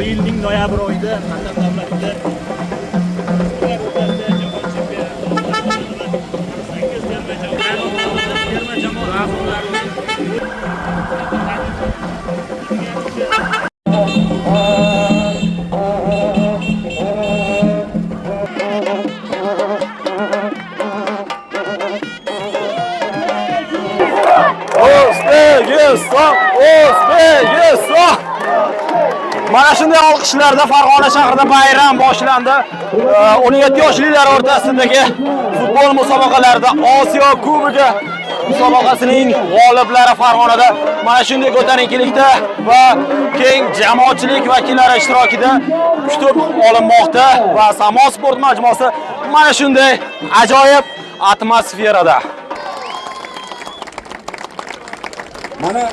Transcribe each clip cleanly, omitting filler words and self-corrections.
Yilning noyabr oyida Qanday davlatida terma jamoa Mana shunday olqishlarda Farg'ona shahrida bayram boshlandi. 17 yoshlilar o'rtasidagi futbol musobaqalarida Osiyo Kubogi musobaqasining g'oliblari Farg'onada mana shunday ko'tarinkilikda va keng jamoatchilik vakillari ishtirokida kutib olinmoqda va Samo sport majmuasi mana shunday ajoyib atmosferada. Mana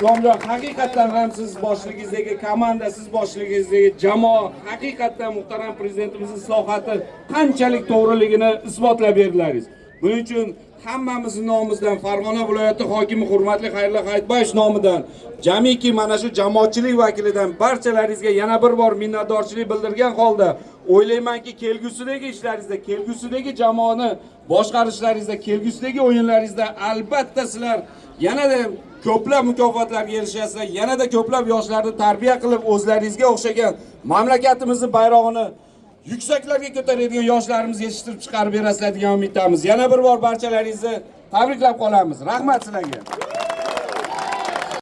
Islomjon, haqiqatan ham siz boshligingizdagi komanda, siz boshligingizdagi jamoa haqiqatan muhtaram prezidentimizning islohoti qanchalik to'g'riligini isbotlab berdilaringiz. Buning uchun hammamizning nomimizdan, Farg'ona viloyati hokimi hurmatli Xayrullo Hayitboyev nomidan, jamiki mana shu jamoatchilik vakilidan barchalaringizga yana bir bor minnatdorchilik bildirgan holda o'ylaymanki, kelgusidagi ishlaringizda, kelgusidagi jamoani boshqarishlaringizda, kelgusidagi o'yinlaringizda albatta sizlar yanada ko'plab mukofotlarga erishasizlar, yanada ko'plab yoshlarni tarbiya qilib o'zlaringizga o'xshagan mamlakatimizni bayrog'ini yuksaklarga ko'taradigan yoshlarimiz yetishtirib chiqarib berasizlar degan umiddamiz. Yana bir bor barchalaringizni tabriklab qolamiz. Rahmat sizlarga.